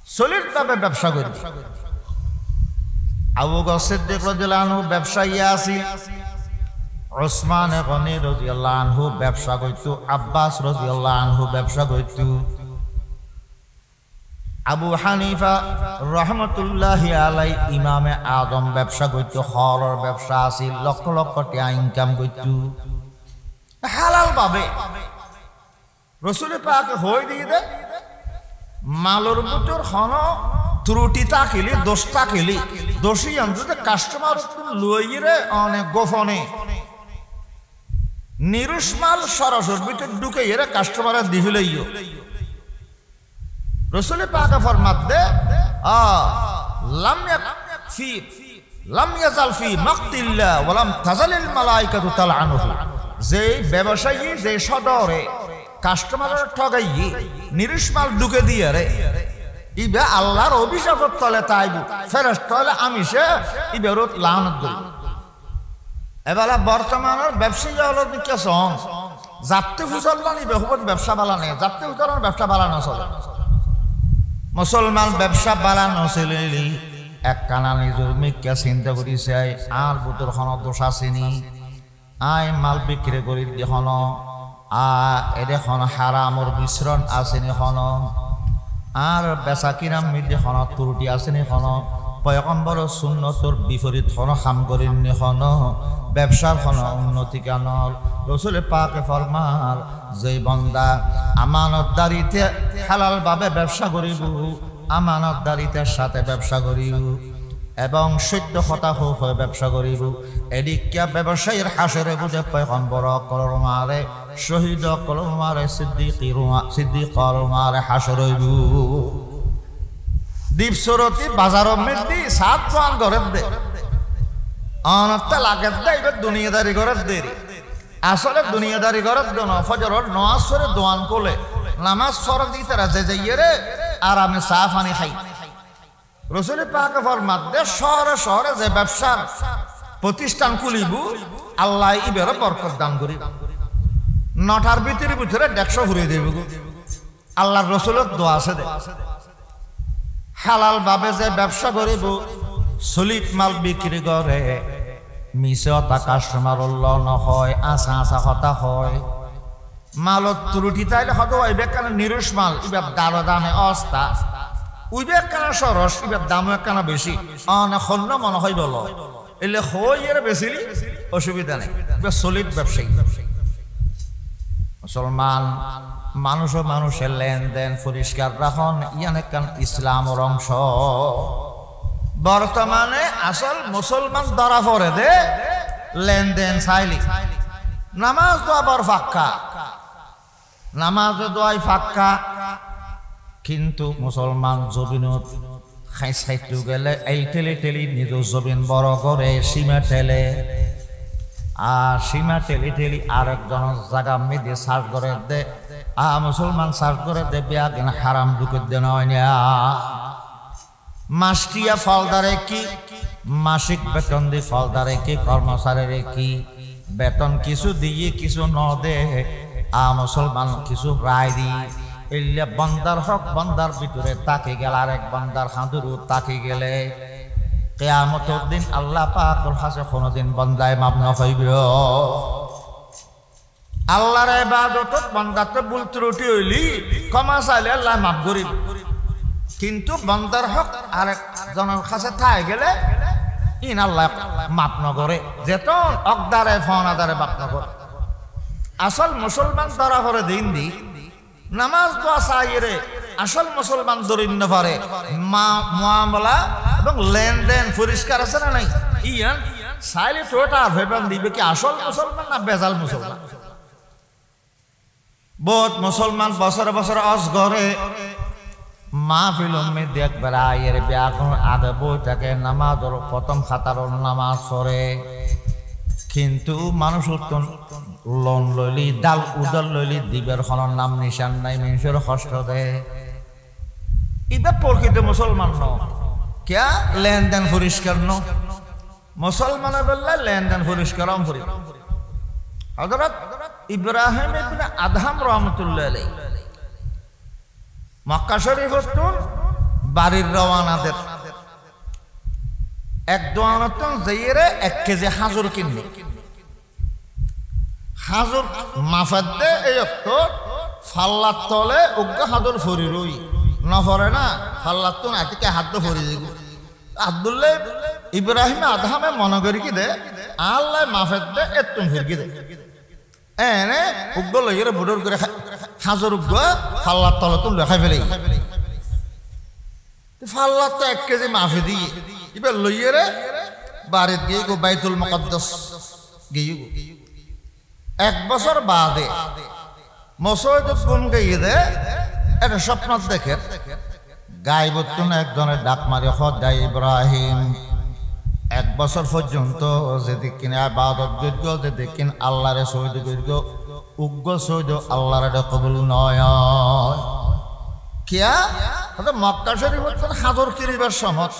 সলিড ভাবে ব্যবসা করি আবু বকর সিদ্দিক রাদিয়াল্লাহু আনহু ব্যবসায়ী আছিল উসমান গনি রাদিয়াল্লাহু আনহু ব্যবসা করত আব্বাস রাদিয়াল্লাহু আনহু ব্যবসা করত আবু হানিফা রহমতুল্লাহি আলাই ইমামে আদম ব্যবসা করত হরের ব্যবসা আছিল লক্ষ লক্ষ টাকা ইনকাম করত হালাল ভাবে রাসূল পাক হই দিয়ে দে মালর ভিতর হন ত্রুটি তাকিলি দোষ তাকিলি দোষী অন্তত কাস্টমার লইরে অনেক গোপনে নিরুষ মাল সরাসরি ভিতর ঢুকে এরা কাস্টমারের দিহিলইও রসুল পাক ফরমাত দে লাম ইয়াজাল ফি মাকতিল্লাহ ওয়া লাম তাজালিল মালাইকাতু তালআনুহু যে ব্যবসায়ী যে সদরে কাস্টমারের ঠগাই নিরুষ মাল ঢুকে দিয়ে রে ইবে আল্লাহর অভিশাপের তলে তাইব ফেরেশতা হলে আমি সে ইবেরত লানত দেব এবেলা বর্তমানের ব্যবসায়ী হলো কেসন যাত্রী ফুসল্লা নিবে হুবত ব্যবসা বালানে যাত্রী ফুসলার ব্যবসা বালানো চলে মুসলমান ব্যবসা বালানো চলে এক কানা নিজের মিক্কা চিন্তা করিছে আর বুতর খন দোষ আসেনি আয় মাল বিক্রি করি দেখন এদেখন হারামর মিশ্রণ আসেনি খন আর বেচা কিনাম মিলি খন ত্রুটি আসেনি খন পয়গম্বর সুন্নতর বিপরীত খন কাম করিনি খন ব্যবসার খন উন্নতি কানল রসুল পাকে ফরমাল যে বন্দা আমানতদারিতে হালাল ভাবে ব্যবসা করিব আমানতদারিতার সাথে ব্যবসা করিব এবং সত্য কথা হয়ে ব্যবসা করিব এদিকে ব্যবসায়ীর হাসরে বুঝে পয়গম্বর কলমারে শহীদ কলমারে সিদ্দিক কলমারে হাসর হইব দ্বীপসরতি বাজার মধ্যে সাত পান ঘরের দে অনত্তা লাগের দে এবার দুনিয়াদারি ঘরের দেরি আসলে দুনিয়াদারি ঘরের দোনো ফজরের নমাজ পড়ে দোয়ান কোলে নামাজ পড়ে দিতে রাজে যাইয়ে রে আর আমি চা পানি খাই রসুল পাক ফরমাত দে শহরে শহরে যে ব্যবসার প্রতিষ্ঠান খুলিব আল্লাহ ইবের বরকত দান করিব নটার ভিতরে 150 ঘুরিয়ে দেব আল্লাহর রসুলের দোয়া আছে দে হালাল ভাবে যে ব্যবসা করিব সলিড মাল বিক্রি করে মিছে অতা কাস্টমার নহয় আশা আশা কথা হয় মালত ত্রুটি তাইলে হয়তো ওইবে কেন নিরুষ মাল ইবার দারো দামে অস্তা উইবে কেন সরস ইবার দামও কেন বেশি অন্য মনে হয় বলো এলে হই এর বেশি অসুবিধা নেই সলিড ব্যবসায়ী মুসলমান মানুষের লেনদেন পরিষ্কার রাখন ইয়ানে কেন ইসলামের অংশ বর্তমানে আসল মুসলমান ধরা পড়ে দে লেনদেন চাইলি নামাজ দোয়াবার ফাক্কা নামাজ দোয়াই ফাক্কা কিন্তু মুসলমান জবিনত খাই সাইটু গেলে এই টেলি নিজ জবিন বড় করে সীমা ঠেলে আর সীমা ঠেলি আরেকজন জায়গা মেয়েদের সার্চ করে দে মুসলমান সার্চ করে দে বিয়া দিন হারাম ঢুকে দেন মাসটিয়া ফলদারে কি মাসিক বেতন দিয়ে ফলদারে কি কর্মচারীর কি বেতন কিছু দিয়ে কিছু ন দে মুসলমান কিছু রায় দি এলে বন্দার হক বন্দার ভিতরে তাকে গেল আরেক বন্দার হাঁদুরু তাকে গেলে কিয়ামতের দিন আল্লাহ পাকের কাছে কোনদিন বন্দায় মাপ না হইবে আল্লাহর ইবাদতত বন্দাতে ভুল ত্রুটি হইলি ক্ষমা চাইলে আল্লাহ মাফ করিব কিন্তু বন্দার হক আরেক জনের কাছে থাই গেলে ইন আল্লাহ মাপ নগরে যেত অকদারে ফনাদারে মাপ নগর আসল মুসলমান ধরা পড়ে দিন দি নামাজ দোয়া চাইরে আসল মুসলমান দরিন্য পারে মুআমালা এবং লেনদেন পরিষ্কার আছে না নাই ইয়ান চাইলে তো এটা ভেবেন দিবে কি আসল মুসলমান না বেজাল মুসলমান। বহুত মুসলমান বছরে বছরে অজগরে মাহফিল মধ্যে একবার আয়ের ব্যাকরণ আগে বই থাকে নামাজের প্রথম খাতার নামাজ পড়ে, কিন্তু মানুষ উত্তন লোন লইলি ডাল উদল লইলি দিবের খনর নাম নিশান নাই, মানুষের কষ্ট দেয়। এটা প্রকৃত মুসলমান ন ক্যা লেনদেন পরিষ্কার ন মুসলমানের বললে লেনদেন পরিষ্কার করি। হযরত ইব্রাহিম ইবনে আদহাম রহমতুল্লাহ আলাইহি মক্কা শরীফ বাড়ির রওয়ানাদের এক দোয়ানতন যাইরে 1 কেজি হাজুর কিননি। হাজুর মাফাদ্দে এই অক্ত ফাল্লার তলে উগ্র হাজুর ফরি রই নফরে না ফাল্লার তো আতিকে হাত ফরি যাইব। আব্দুল্লাহ ইব্রাহিম আদহামে মনে করি কি দে আল্লাহ মাফাদ্দে এতুম ফিরকি দে এনে উগ্র লইরে বুড়োর করে হাজুর উগ্র ফাল্লার তলে তো লেখাই ফেলে ফাল্লার তো 1 কেজি মাফি দিয়ে এবার লইরে বাড়িতে গিয়ে গো বাইতুল মুকদ্দাস গিয়ে 1 বছর বাদে মসজিদ কোন গিয়ে দে একটা স্বপ্ন দেখে গায়বতুন একজনের ডাক মারে খোদা ইব্রাহিম 1 বছর পর্যন্ত যদি কিনা ইবাদত যোগ্য যদি কিন আল্লাহরে সহিদ যোগ্য উগ্র সহিদ আল্লাহর কবুল নয় কিয়া মক্কা শরীফ হাজর কিরিবার সময়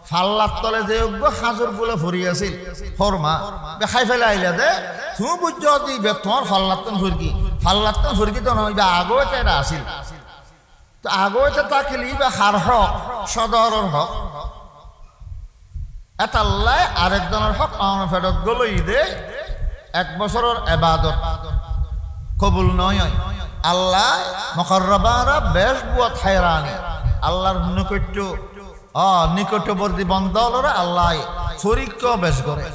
ফাল্লার তলে যে উগ্র হাজর বলে ভরি আছিল ফরমা খাই ফেলে আইলা দে তুমি বুঝ দিবে তোমার ফাল্লাতন ফুরকি তো নয় আগো এটা আছিল তো আগো এটা তাকিলি বা হার হক সদরের হক এতাল্লাই আরেকজনের হক আমার ফেরত গলই দে 1 বছরের ইবাদত কবুল নয়। আল্লাহ মুকাররাবারা বেশ বুয়াত হায়রানি আল্লাহর নিকটবর্তী বন্ধলরা আল্লাহ পরীক্ষা বেশ করে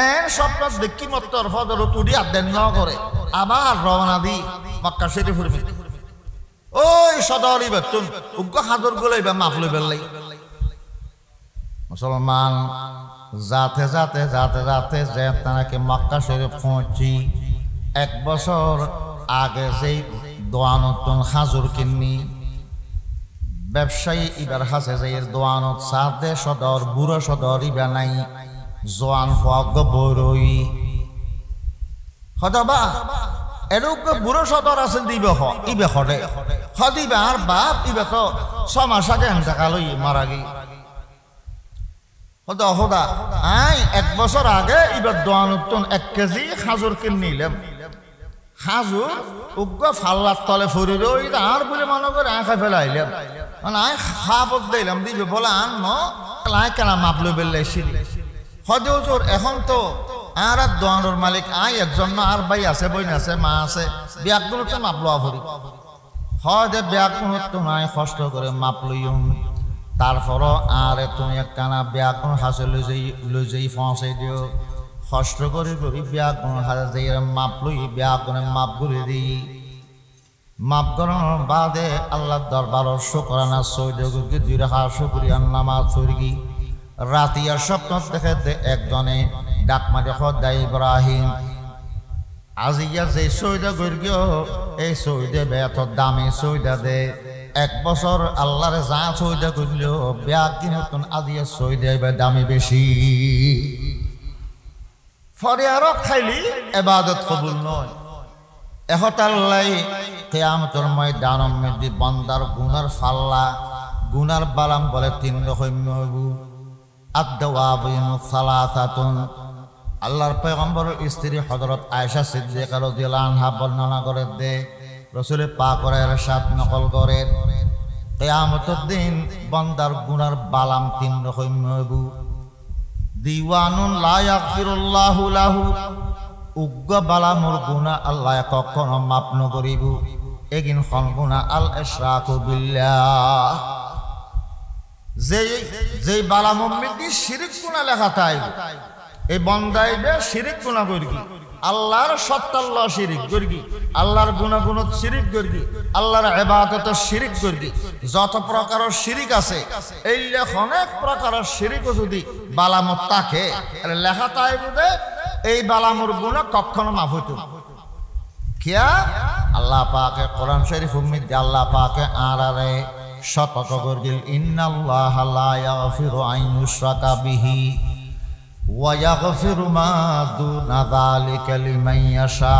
এন স্বপ্ন দেখি মত্তর ফদর তুড়ি আদেন ন করে আবার রওনা দি মক্কা শরীফের মধ্যে ওই সদরি বেতুন উগ্র হাজর গলাইবা মাপ লই বেলাই মুসলমান যাতে যাতে যাতে যাতে যে তাকে মক্কা শরীফ পৌঁছি 1 বছর আগে যেই দোয়ানতন হাজুর কিন্নি ব্যবসায়ী ইবার হাসে যে দোয়ানত সাদে সদর বুড়ো সদর ইবা নাই জোয়ান হওয়া বড়ই হদবা এরূপ বুড়ো সদর আছে দিবে ইবে হদে হদিবে আর বাপ ইবে তো 6 মাস আগে টাকা লই মারা গই হদা হদা আই 1 বছর আগে ইবার দোয়ানতন 1 কেজি হাজুর কিন নিলাম হাজুর উগ্র ফাল্লার তলে ফুরি রই আর বলে মনে করে খাই ফেলে আইলাম মানে আই খাপত দিলাম দিবে বলে আন লাই কেনা মাপ লই বেললে হদে হুজুর এখন তো আর দোয়ানোর মালিক আই একজন আর ভাই আছে বইন আছে মা আছে ব্যাগগুলোতে মাপ লওয়া ফুরি হদে ব্যাগগুলো তোমায় কষ্ট করে মাপ লইম তারপরও আর তুমি একখানা ব্যাগগুলো হাসে লই যাই পৌঁছাই দিও কষ্ট করে করি ব্যাগগুলো হাতে যাই মাপ লই ব্যাগগুলো মাপ করে দিই মাপ করানোর বাদে আল্লাহর দরবারও শুকরানা সৈয়দকে 2 রাকাত শুকরিয়ার নামাজ পড়ি রাতিয়া স্বপ্ন দেখে একজনে ডাক মারে খোদা ইব্রাহিম আজিয়া যে সৈয়দ গর্গিও এই সৈয়দে বেত দামি সৈয়দ দে 1 বছর আল্লাহরে যা সৈয়দ কইল ব্যাগ কিনতন আজিয়া সৈয়দ দামি বেশি ফরে আর খাইলি ইবাদত কবুল নয় এহতাল্লাই কিয়ামতের ময়দানের মধ্যে বান্দার গুনার ফাল্লা গুনার বালাম বলে 3 রকম হইব আদ-দাওয়াবিন সালাসাতুন আল্লাহর পয়গম্বরের স্ত্রী হযরত আয়েশা সিদ্দিকা রাদিয়াল্লাহু আনহা বর্ণনা করে দে রাসূল পাকের ইরশাদ নকল করে কিয়ামতের দিন বান্দার গুনার বালাম 3 রকম হইব দিওয়ানুন লা ইয়াগফিরুল্লাহু লাহু উগ্র বালামুর গুনাহ আল্লাহ কখনো মাফ নকরিব এগিন খন গুনাহ আল ইশরাকু বিল্লাহ যেই বালামুর মধ্যে শিরক গুনাহ লেখা তাই এই বান্দাইবে শিরক গুনাহ করি আল্লাহর সত্তাল্লাহ শিরিক করগি, আল্লাহর গুণাগুণত শিরিক করগি, আল্লাহর ইবাদত শিরিক করগি। যত প্রকারের শিরিক আছে এই অনেক প্রকারের শিরিক যদি বালামত থাকে লেখা তাই বুঝে এই বালামুর গুণ কখনো মাফ হইত কিয়া। আল্লাহ পাকে কোরআন শরীফ উম্মিদ আল্লাহ পাকে আরারে সতর্ক করগিল, ইন্নাল্লাহা লা ইয়াগফিরু আন ইউশরাকা বিহি ওয়া ইয়াগফিরু মা দুনা যালিকা লিমান ইয়াশা।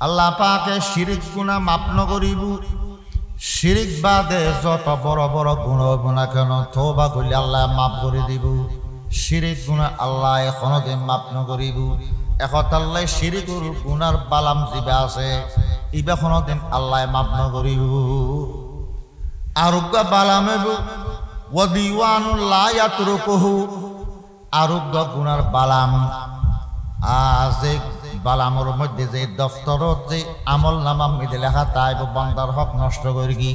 আল্লাহ পাকে শিরিক গুনাহ মাফ নকরিব, শিরিক বাদে যত বড় বড় গুনাহ হইব না কেন তওবা করলে আল্লাহ মাফ করে দিব। শিরিক গুনাহ আল্লাহ কোনোদিন মাফ নকরিব। একতাল্লাই শিরিকুর গুনার বালাম জিবা আছে ইবা কোনোদিন আল্লাহ মাফ নকরিব। আরোগ্য বালামেব ওয়াদিওয়ানুল লা ইয়াতরুকুহু, আরোগ্য গুনার বালাম আজে বালামর মধ্যে যে দফতরত যে আমল নামা মিদে লেখা তাই বান্দার হক নষ্ট করি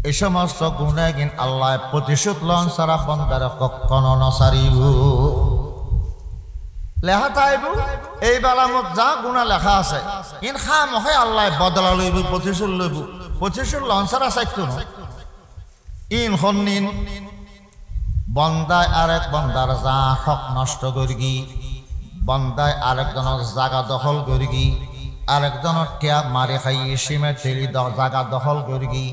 এই সমস্ত গুনাহ কিন আল্লাহ প্রতিশোধ লন সারা বান্দার কখনো নসারিব। লেখা তাইব এই বালামত যা গুণা লেখা আছে ইন খামহে আল্লাহ বদলা লইব, প্রতিশোধ লইব। প্রতিশোধ লন সারা চাইতো না ইন হন্নিন বন্দায় আরেক বন্দার যা হক নষ্ট করি, বন্দায় আরেকজনের জায়গা দখল করি, আরেকজনের টিয়া মারি খাই সিমের তেলি জায়গা দখল করি।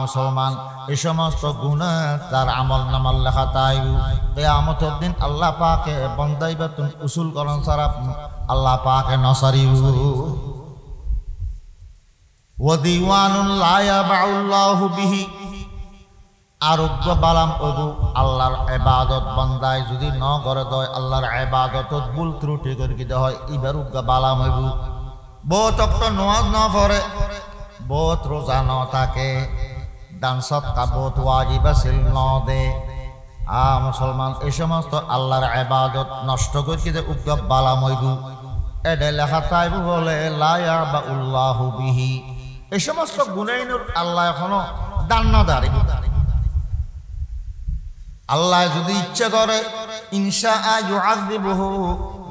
মুসলমান এই সমস্ত গুনাহ তার আমল নামাল লেখা তাই কিয়ামতের দিন আল্লাহ পাকে বন্দাইবা তুমি উসুল করন সারা আল্লাহ পাকে নসারিব। ওয়াদিওয়ানুল লা ইয়াবাউল্লাহু বিহি, আরোগ্য বালাম ওগু আল্লাহর ইবাদত বান্দায় যদি ন করে দয় আল্লাহর ইবাদতত ভুল ত্রুটি করি হয় ইবার উগ্গ বালাম হইব। বহুত অক্ত নমাজ ন পড়ে, বহুত রোজা ন থাকে, দান সদকা বহুত ওয়াজিব আছিল ন দে। মুসলমান এই সমস্ত আল্লাহর ইবাদত নষ্ট করি দে উগ্গ বালাম হইব। এডে লেখা তাইব বলে লা ইয়াবাউল্লাহু বিহি। এই সমস্ত গুনাইনুর আল্লাহ এখনো দান না দাঁড়িয়ে। আল্লাহ যদি ইচ্ছা করে ইনশাআ ইউআযিবুহু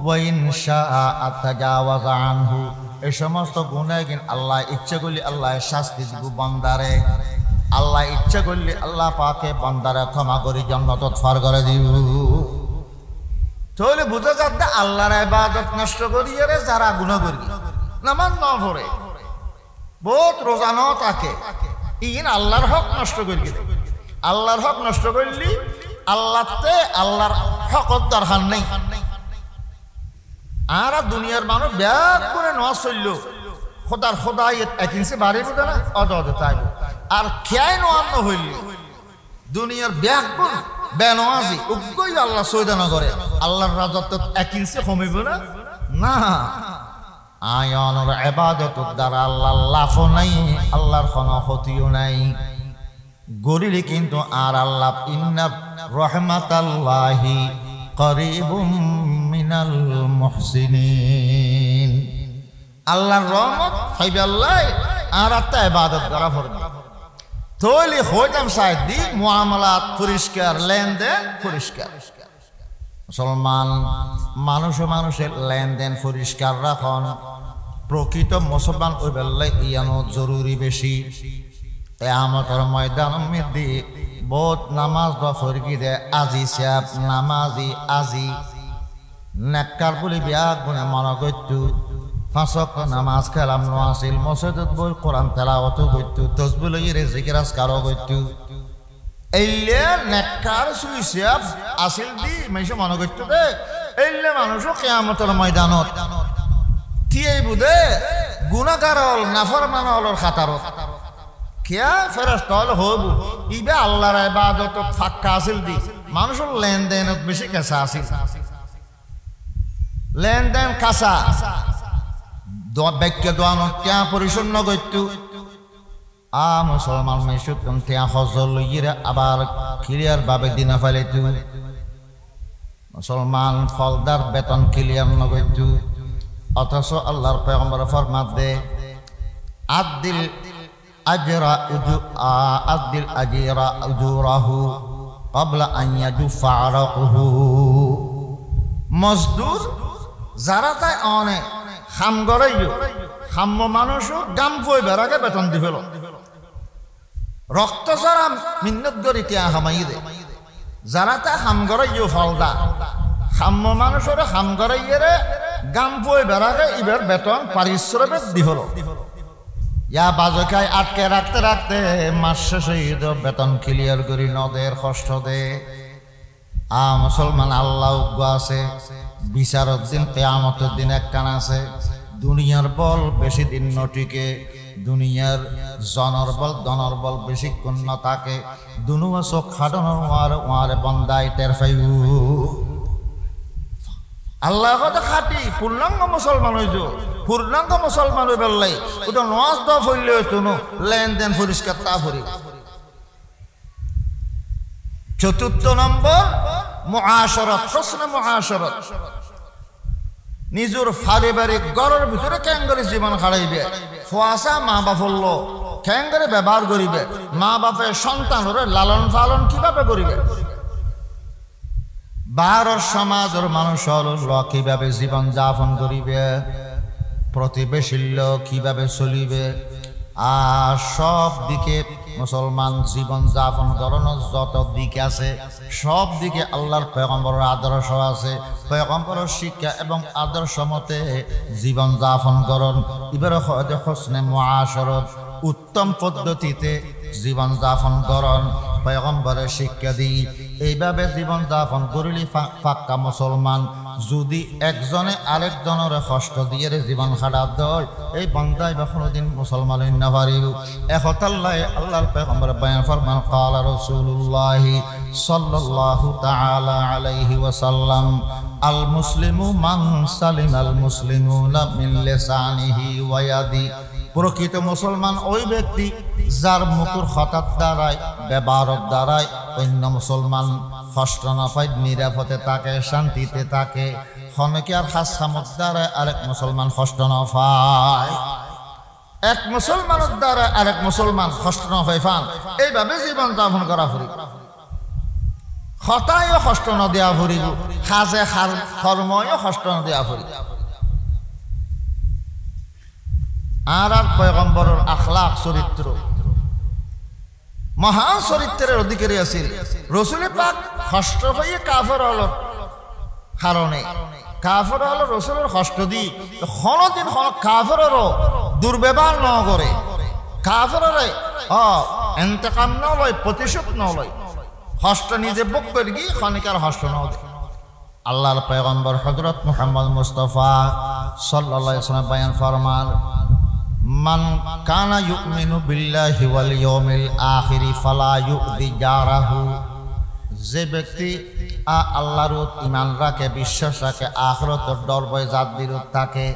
ওয়া ইনশাআ আতাজাওয়াযা আনহু। এই সমস্ত গুনাহ কিন আল্লাহ ইচ্ছা করলে আল্লাহ শাস্তি দিব বান্দারে, আল্লাহ ইচ্ছা করলে আল্লাহ পাকে বান্দারে ক্ষমা করে জান্নাতত ফার করে দিব। তাহলে বুঝা যাচ্ছে আল্লাহর ইবাদত নষ্ট করিয়ে যারা গুনাহ করি নামাজ না পড়ে বহুত রোজা ন থাকে ইন আল্লাহর হক নষ্ট করি। আল্লাহর হক নষ্ট করলি আল্লাহতে আল্লাহর হকত দরকার নেই। আর দুনিয়ার মানুষ ব্যাগ করে নওয়াজ চলল খোদার খোদাইত এক ইঞ্চি বাড়ি বোঝে না অদ চাইব। আর খেয়াই নোয়ান্ন হইল দুনিয়ার ব্যাগ করে বেনওয়াজি উগ্গই আল্লাহ সৈদানা করে আল্লাহর রাজত্ব এক ইঞ্চি কমিব না। না, আয়নের ইবাদতের দ্বারা আল্লাহর লাভও নাই, আল্লাহর কোনো ক্ষতিও নাই। গরিলে কিন্তু আর আল্লাহ ইন্না রহমাতাল্লাহি করিবুম মিনাল মুহসিনিন। আল্লাহর রহমত হইবে আল্লাহ আর আত্মা ইবাদত করা পড়বে। তাহলে হইতাম সাইদি মুআমালাত পরিষ্কার, লেনদেন পরিষ্কার। মুসলমান মানুষের লেনদেন পরিষ্কার রাখন। প্রকৃত মুসলমান ওই বেলায় ইয়ানো জরুরি বেশি। কিয়ামতের ময়দান মধ্যে বহুত নামাজ ফরকি দে আজি সাহেব নামাজি আজি নেককার বলি বিয়া গুণে মনে করতু ফাঁসক নামাজ খেলাম ন আছিল মসজিদত বই কোরআন তেলাওয়াত করতু তসবিহ লইরে জিকির আজকারও করতু। এইলে নেককার সুই সাহেব আছিল দি মাইসে মনে করতু দে এইলে মানুষও কিয়ামতের ময়দানত তিয়েই বুদে গুনাহগার হল নাফরমান হলর খাতারত কিয়া ফেরেশতা হল হব ইবে আল্লাহর ইবাদত ফাক্কা আছিল দি মানুষের লেনদেনত বেশি কাঁচা আছিল। লেনদেন কাঁচা বাক্য দোয়ানো ত্যাঁ পরিচ্ছন্ন করতু। মুসলমান মেসুক ত্যাঁ হজর লইরে আবার ক্লিয়ার ভাবে দিনা ফেলাইতু। মুসলমান ফলদার বেতন ক্লিয়ার নগরতু। অথচ আল্লাহর পয়গম্বর ফরমাত দে আদিল আজিরা উজুরাহু ক্বাবলা আন ইয়াজুফা আরাকুহু। মজদুর যারা তাই অনেক খাম গড়াইও খাম্য মানুষও গাম বই বেড়াকে বেতন দি ফেল রক্ত যারা মিন্নত গড়ি তিয়া হামাই দে যারা তা খাম গড়াইও ফলদা খাম্য মানুষের খাম গড়াইয়েরে গাম বই বেড়াকে ইবার বেতন পারিশ্রমিক দি ফেল ইয়া বাজকায় আটকে রাখতে রাখতে মাস শেষে বেতন ক্লিয়ার করি নদের কষ্ট দে মুসলমান আল্লাহ উগ্র আছে বিচারক দিন কিয়ামতের দিন একখান আছে দুনিয়ার বল বেশি দিন নটিকে দুনিয়ার জনরবল দনরবল বেশিক্ষণ না থাকে দুনুয়া চোখ খাটানোর ওয়ারে বন্দাই টের পাইউ আল্লাহ কথা খাটি পূর্ণাঙ্গ মুসলমান হইজ পূর্ণাঙ্গ মুসলমান হয়ে বেললাই ওটা নজ দা ফইলে হইতো লেনদেন পরিষ্কার তা ফরি চতুর্থ নম্বর মুআশারাত হুসনে মুআশারাত নিজের পারিবারিক ঘরের ভিতরে কেঙ্গরে জীবন খাড়াইবে ফুয়াশা মা বাপল্য কেঙ্গরে ব্যবহার করিবে মা বাপের সন্তানরে লালন পালন কিভাবে করিবে বাহারের সমাজের মানুষ কিভাবে জীবন যাপন করিবে প্রতিবেশীর কিভাবে চলিবে আর সব দিকে মুসলমান জীবন যাপন করানোর যত দিক আছে সব দিকে আল্লাহর পয়গম্বরের আদর্শ আছে পয়গম্বরের শিক্ষা এবং আদর্শ মতে জীবন যাপন করণ এবার হোসনে মুআশারাত উত্তম পদ্ধতিতে জীবন যাপন করণ পয়গম্বরের শিক্ষা দিই এইভাবে জীবন যাপন করিলে পাক্কা মুসলমান যদি একজনে আরেকজনের কষ্ট দিয়ে জীবন খারাপ দেয় এই বন্দায় বা কোনোদিন মুসলমান না পারিব একতাল্লাহ আল্লাহর পয়গম্বর বয়ান ফরমান ক্বালা রাসূলুল্লাহ সাল্লাল্লাহু তাআলা আলাইহি ওয়াসাল্লাম আল মুসলিমু মান সালিমাল মুসলিমুনা মিন লিসানিহি ওয়া ইয়াদি প্রকৃত মুসলমান ওই ব্যক্তি যার মুখের হঠাৎ দ্বারায় ব্যবহারের দ্বারায় অন্য মুসলমান কষ্ট না পায় নিরাপদে থাকে শান্তিতে থাকে খনকে আর হাসামত দ্বারায় আরেক মুসলমান কষ্ট না পায় এক মুসলমানের দ্বারা আরেক মুসলমান কষ্ট না পায় ফান এইভাবে জীবন যাপন করা ফুরি হতায়ও কষ্ট না দেওয়া ফুরিব খাজে কর্ময়ও কষ্ট না দেওয়া ফুরি আর পয়গম্বরের আখলাক চরিত্র মহান চরিত্রের অধিকারী আছিল রাসূল পাক কষ্ট হয়ে কাফের হলো কারণে কাফের হলো রাসূলের কষ্ট দি কোনদিন কাফেরও দুর্ব্যবহার না করে কাফেররে ইন্তেকাম না লয় প্রতিশোধ না লয় কষ্ট নিজে বুক করে গিয়ে খনিকার কষ্ট না দেয় আল্লাহর পয়গম্বর হযরত মুহাম্মদ মুস্তাফা সাল্লাল্লাহু আলাইহি ওয়াসাল্লাম বয়ান ফরমান মান কানা ইউমিনু বিল্লাহি ওয়াল ইয়াউমিল আখিরি ফালা ইউযি জারাহু যে ব্যক্তি আল্লাহর ঈমান রাখে বিশ্বাস রাখে আখিরাতের ডর ভয় জাত বিরোধ থাকে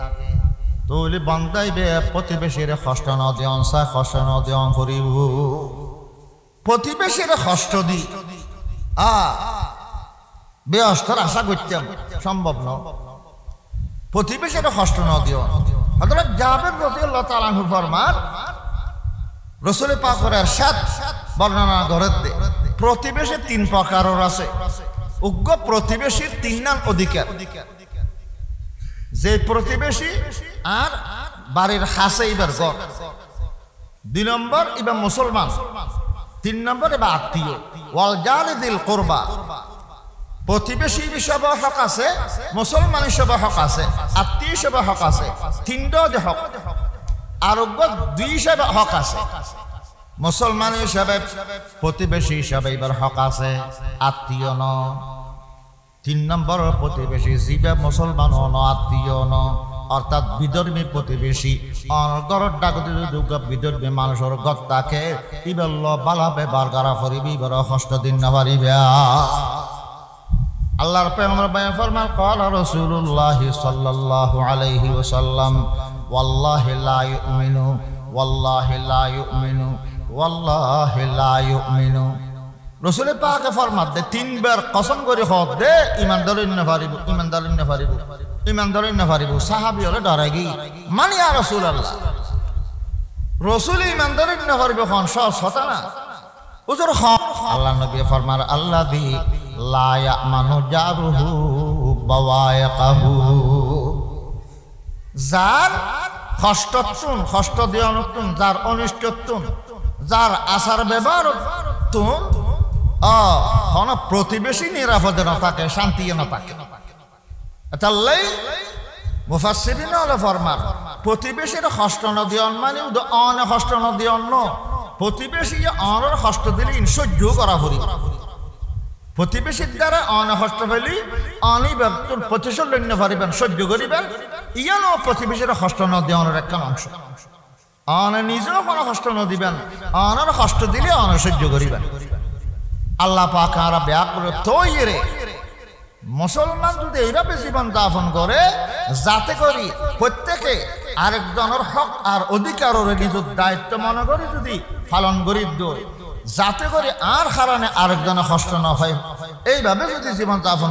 তোলি বান্দাইবে প্রতিবেশীর কষ্ট ন দিয়ন সা কষ্ট ন দিয়ন করিব প্রতিবেশীর কষ্ট দি বেহস্তর আশা করতাম সম্ভব ন প্রতিবেশীর কষ্ট ন দিও হযরত জাবের রাদিয়াল্লাহু তাআলা আনহু ফরমান রাসূল পাকের ইরশাদ বর্ণনা করে দে প্রতিবেশী তিন প্রকারের আছে উগ্র প্রতিবেশীর তিন নাম অধিকার যে প্রতিবেশী আর বাড়ির হাসে ইবার ঘর দুই নম্বর ইবা মুসলমান তিন নম্বর ইবা আত্মীয় ওয়াল জালিদিল কুরবা প্রতিবেশী হিসেবে হক আছে মুসলমান হিসেবে হক আছে আত্মীয় হিসেবে হক আছে তিনটা যে হক আরোগ্য দুই হিসেবে হক আছে মুসলমান হিসেবে প্রতিবেশী হিসেবে এবার হক আছে আত্মীয় ন তিন নম্বর প্রতিবেশী জীবে মুসলমান ন আত্মীয় ন অর্থাৎ বিধর্মী প্রতিবেশী অনগরর ডাকতে যোগ্য বিধর্মী মানুষের গত থাকে ইবার বালা ব্যবহার করা করিবি এবার কষ্ট দিন না পারিবে আল্লাহর পয়গম্বর বয়ান ফরমান ক্বালা রাসূলুল্লাহ সাল্লাল্লাহু আলাইহি ওয়াসাল্লাম ওয়াল্লাহি লা ইউমিনু ওয়াল্লাহি লা ইউমিনু ওয়াল্লাহি লা ইউমিনু রাসূল পাক ফরমান দে তিনবার কসম করে হক দে ঈমানদারিন না পারিব ঈমানদারিন না পারিব ঈমানদারিন না পারিব সাহাবীরা ডরাগি মানে ইয়া রাসূলুল্লাহ রাসূল ঈমানদারিন না পারিব কোন সহজ কথা না হুজুর হক আল্লাহ নবী ফরমান আল্লাযী লা ইয়ামানু জারুহু বাওয়াইকাহু যার কষ্টতুন কষ্ট দিয়নতুন যার অনিষ্টতুন যার আচার ব্যবহারতুন কোন প্রতিবেশী নিরাপদে না থাকে শান্তি না থাকে তাহলেই মুফাসসিরিন হলো ফরমান প্রতিবেশীর কষ্ট ন দিয়ন মানে অনে কষ্ট ন দিয়ন ন প্রতিবেশী অনর কষ্ট দিলে সহ্য করা হরি প্রতিবেশীর দ্বারা অনে কষ্ট হইলি অনি ব্যক্তির প্রতিশোধ লইতে পারিবেন সহ্য করিবেন ইয়ানো প্রতিবেশীর কষ্ট ন দিয়নের একটা অংশ অনে নিজেও কোনো কষ্ট ন দিবেন অনর কষ্ট দিলে অনে সহ্য করিবেন আল্লাহ পাক আর ব্যাক করে তৈরে মুসলমান যদি এইভাবে জীবন যাপন করে যাতে করি প্রত্যেকে আরেকজনের হক আর অধিকারের নিজের দায়িত্ব মনে করে যদি পালন করি যাতে করে আর কারণে আরেকজনের কষ্ট না হয় এইভাবে যদি জীবন যাপন